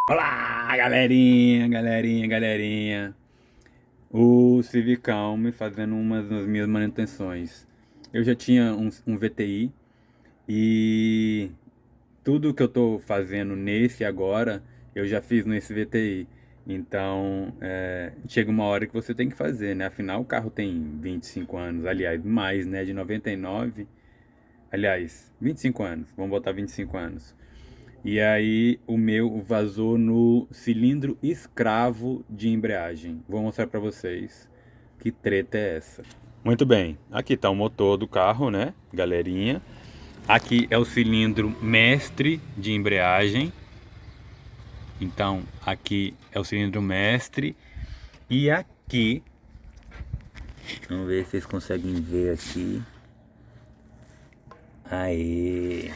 Olá, galerinha. O Civicão me fazendo umas das minhas manutenções. Eu já tinha um VTI e tudo que eu tô fazendo nesse agora, eu já fiz nesse VTI. Então, chega uma hora que você tem que fazer, né? Afinal, o carro tem 25 anos, aliás, mais, né? De 99, aliás, 25 anos, vamos botar 25 anos. E aí o meu vazou no cilindro escravo de embreagem. Vou mostrar para vocês que treta é essa. Muito bem, aqui está o motor do carro, né, galerinha? Aqui é o cilindro mestre de embreagem. Então, aqui é o cilindro mestre. E aqui, vamos ver se vocês conseguem ver aqui. Aê!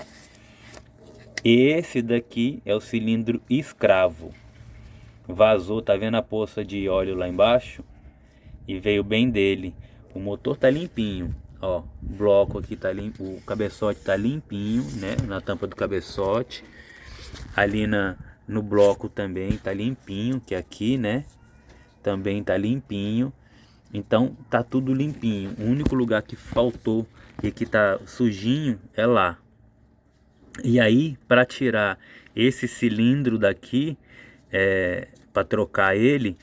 Esse daqui é o cilindro escravo. Vazou, tá vendo a poça de óleo lá embaixo? E veio bem dele. O motor tá limpinho, ó. O bloco aqui tá limpo, o cabeçote tá limpinho, né? Na tampa do cabeçote. Ali no bloco também tá limpinho, que é aqui, né? Também tá limpinho. Então tá tudo limpinho. O único lugar que faltou e que tá sujinho é lá. E aí, para tirar esse cilindro daqui, para trocar ele,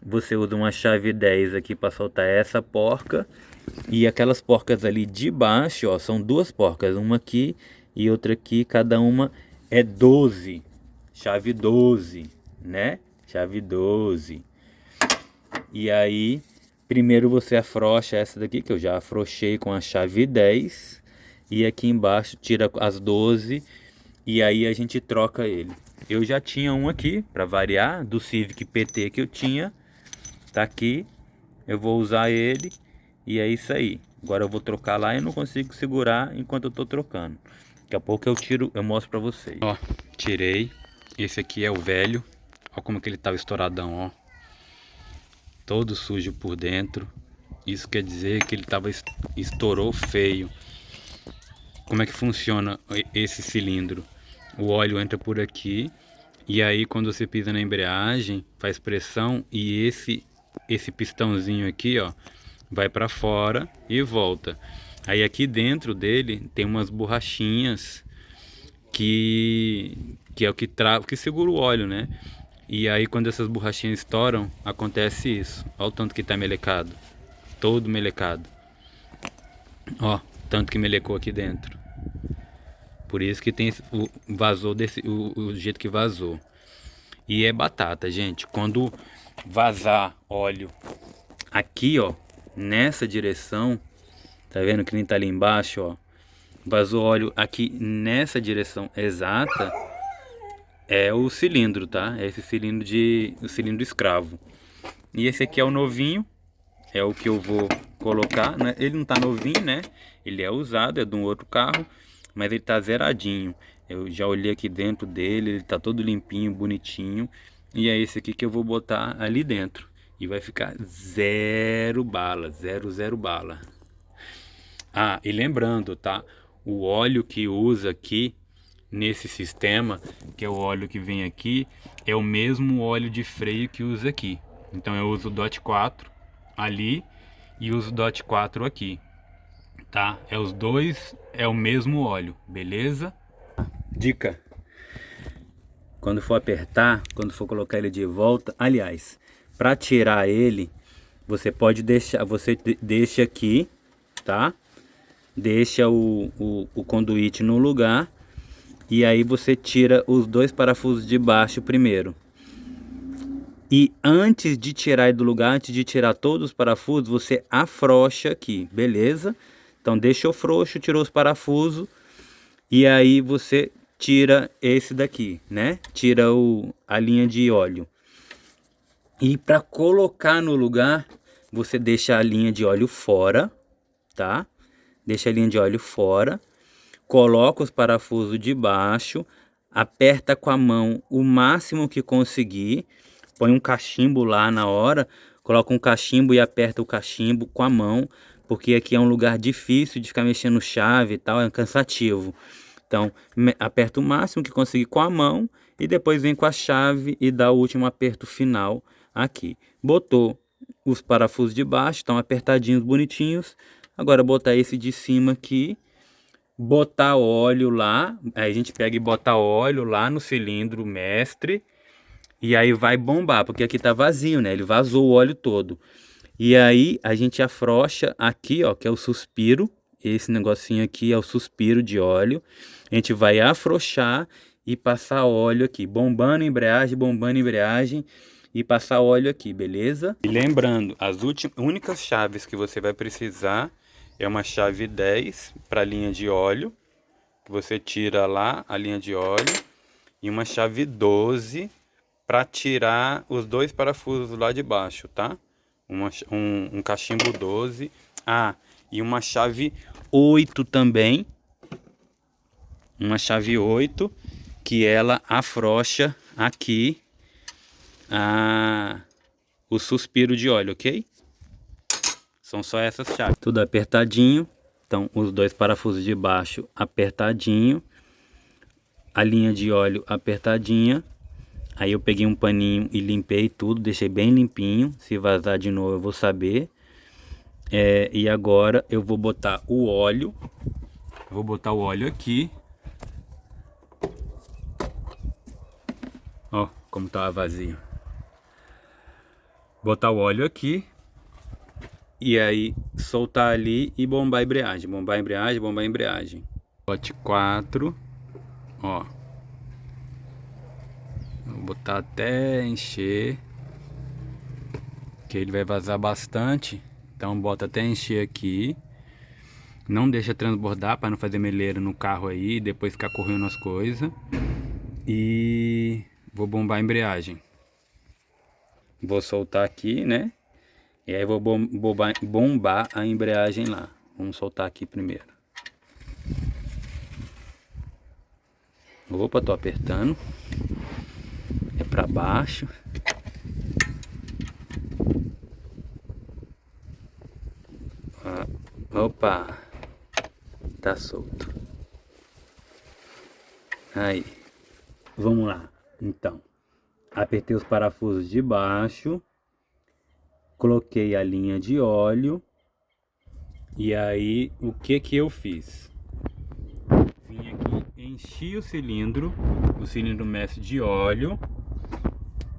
você usa uma chave 10 aqui para soltar essa porca. E aquelas porcas ali de baixo, ó, são duas porcas, uma aqui e outra aqui, cada uma é 12. Chave 12, né? Chave 12. E aí, primeiro você afrouxa essa daqui, que eu já afrouxei com a chave 10. E aqui embaixo tira as 12 e aí a gente troca ele. Eu já tinha um aqui, para variar, do Civic PT que eu tinha. Tá aqui, eu vou usar ele e é isso aí. Agora eu vou trocar lá e eu não consigo segurar enquanto eu tô trocando. Daqui a pouco eu tiro, eu mostro para vocês. Ó, tirei. Esse aqui é o velho. Ó como que ele tava estouradão, ó. Todo sujo por dentro. Isso quer dizer que ele estourou feio. Como é que funciona esse cilindro? O óleo entra por aqui e aí quando você pisa na embreagem, faz pressão e esse pistãozinho aqui, ó, vai para fora e volta. Aí aqui dentro dele tem umas borrachinhas que é o que que segura o óleo, né? E aí quando essas borrachinhas estouram, acontece isso. Olha o tanto que tá melecado. Todo melecado. Ó, tanto que melecou aqui dentro. Por isso que tem vazou o jeito que vazou. E é batata, gente. Quando vazar óleo aqui, ó, nessa direção, tá vendo que nem tá ali embaixo, ó. Vazou óleo aqui nessa direção exata, é o cilindro, tá? É esse cilindro o cilindro escravo. E esse aqui é o novinho, é o que eu vou colocar, né? Ele não tá novinho, né? Ele é usado, é de um outro carro, mas ele tá zeradinho. Eu já olhei aqui dentro dele, ele tá todo limpinho, bonitinho. E é esse aqui que eu vou botar ali dentro. E vai ficar zero bala, zero bala. Ah, e lembrando, tá? O óleo que usa aqui nesse sistema, que é o óleo que vem aqui, é o mesmo óleo de freio que usa aqui. Então eu uso o DOT 4 ali e uso o DOT 4 aqui, tá? É os dois, é o mesmo óleo, beleza? Dica: quando for apertar, quando for colocar ele de volta, aliás, para tirar ele, você pode deixar, você deixa aqui, tá? Deixa o conduíte no lugar e aí você tira os dois parafusos de baixo primeiro. E antes de tirar ele do lugar, antes de tirar todos os parafusos, você afrouxa aqui, beleza? Então deixou frouxo, tirou os parafusos e aí você tira esse daqui, né? Tira a linha de óleo. E para colocar no lugar, você deixa a linha de óleo fora, tá? Deixa a linha de óleo fora, coloca os parafusos de baixo, aperta com a mão o máximo que conseguir, põe um cachimbo lá na hora, coloca um cachimbo e aperta o cachimbo com a mão, porque aqui é um lugar difícil de ficar mexendo chave e tal, é cansativo. Então, aperta o máximo que conseguir com a mão e depois vem com a chave e dá o último aperto final aqui. Botou os parafusos de baixo, estão apertadinhos, bonitinhos. Agora botar esse de cima aqui, botar óleo lá, aí a gente pega e bota óleo lá no cilindro mestre e aí vai bombar, porque aqui tá vazio, né? Ele vazou o óleo todo. E aí a gente afrouxa aqui, ó, que é o suspiro. Esse negocinho aqui é o suspiro de óleo. A gente vai afrouxar e passar óleo aqui, bombando a embreagem e passar óleo aqui, beleza? E lembrando, as únicas chaves que você vai precisar é uma chave 10 para a linha de óleo, que você tira lá a linha de óleo, e uma chave 12 para tirar os dois parafusos lá de baixo, tá? Um cachimbo 12. Ah, e uma chave 8 também. Uma chave 8, que ela afrouxa aqui o suspiro de óleo, ok? São só essas chaves. Tudo apertadinho. Então, os dois parafusos de baixo apertadinho. A linha de óleo apertadinha. Aí eu peguei um paninho e limpei tudo, deixei bem limpinho. Se vazar de novo eu vou saber. E agora eu vou botar o óleo. Vou botar o óleo aqui. Ó, como tá vazio. Botar o óleo aqui. E aí soltar ali e bombar a embreagem. Bombar a embreagem, bombar a embreagem. Bote 4. Ó. Vou botar até encher, que ele vai vazar bastante. Então bota até encher aqui. Não deixa transbordar para não fazer meleira no carro aí, depois ficar correndo as coisas. E vou bombar a embreagem. Vou soltar aqui, né? E aí vou bombar a embreagem lá. Vamos soltar aqui primeiro. Opa, tô apertando. É para baixo. Opa, tá solto. Aí, vamos lá. Então, apertei os parafusos de baixo, coloquei a linha de óleo. E aí, o que eu fiz? Vim aqui, enchi o cilindro mestre de óleo.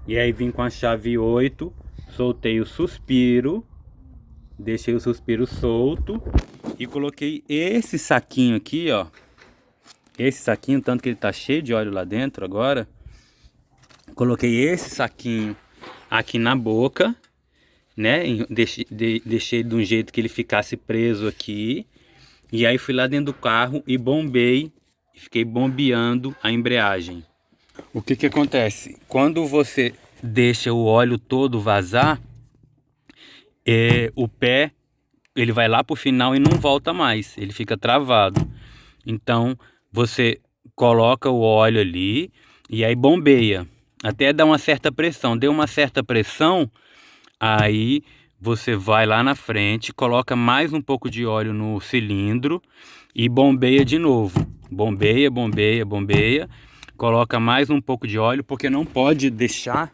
E aí vim com a chave 8, soltei o suspiro, deixei o suspiro solto e coloquei esse saquinho aqui, ó. Esse saquinho, tanto que ele tá cheio de óleo lá dentro agora. Coloquei esse saquinho aqui na boca, né? Deixei de um jeito que ele ficasse preso aqui. E aí fui lá dentro do carro e bombei, fiquei bombeando a embreagem. O que acontece? Quando você deixa o óleo todo vazar, o pé ele vai lá pro final e não volta mais, ele fica travado. Então você coloca o óleo ali e aí bombeia, até dar uma certa pressão. Deu uma certa pressão, aí você vai lá na frente, coloca mais um pouco de óleo no cilindro e bombeia de novo. Bombeia, bombeia, bombeia. Coloca mais um pouco de óleo, porque não pode deixar.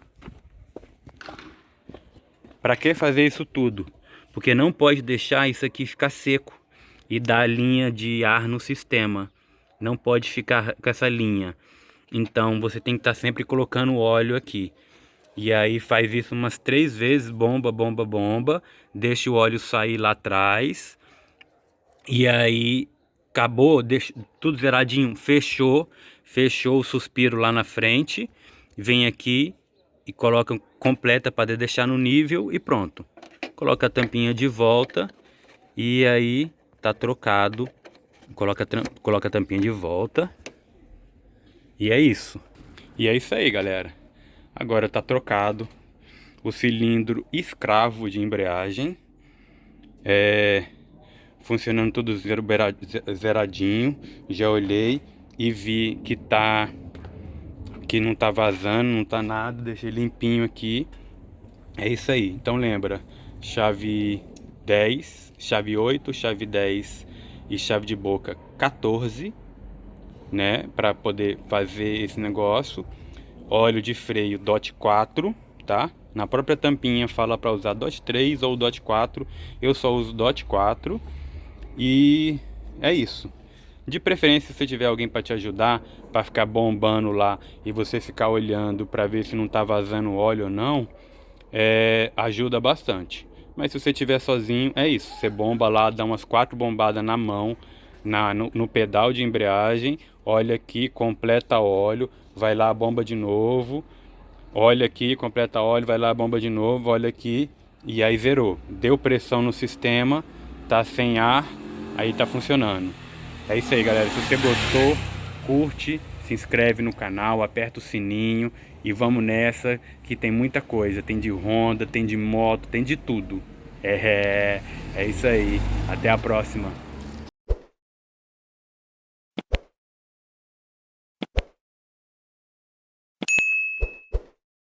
Para que fazer isso tudo? Porque não pode deixar isso aqui ficar seco e dar linha de ar no sistema. Não pode ficar com essa linha. Então você tem que estar sempre colocando óleo aqui. E aí faz isso umas 3 vezes, bomba, bomba, bomba. Deixa o óleo sair lá atrás. E aí acabou, deixa tudo zeradinho, fechou o suspiro lá na frente. Vem aqui e coloca completa para deixar no nível e pronto. Coloca a tampinha de volta e aí tá trocado. Coloca a tampinha de volta. E é isso. E é isso aí, galera. Agora tá trocado o cilindro escravo de embreagem. Funcionando tudo zeradinho. Já olhei e vi que não tá vazando, não tá nada. Deixei limpinho aqui. É isso aí. Então lembra, chave 10, chave 8, chave 10 e chave de boca 14. né, para poder fazer esse negócio. Óleo de freio DOT 4, tá? Na própria tampinha fala para usar DOT 3 ou DOT 4. Eu só uso DOT 4. E é isso. De preferência, se tiver alguém para te ajudar, para ficar bombando lá e você ficar olhando para ver se não tá vazando óleo ou não, ajuda bastante. Mas se você estiver sozinho, é isso. Você bomba lá, dá umas 4 bombadas na mão, no pedal de embreagem. Olha aqui, completa óleo, vai lá, bomba de novo. Olha aqui, completa óleo, vai lá, bomba de novo, olha aqui. E aí zerou. Deu pressão no sistema, tá sem ar, aí tá funcionando. É isso aí, galera. Se você gostou, curte, se inscreve no canal, aperta o sininho e vamos nessa que tem muita coisa. Tem de Honda, tem de moto, tem de tudo. É isso aí. Até a próxima.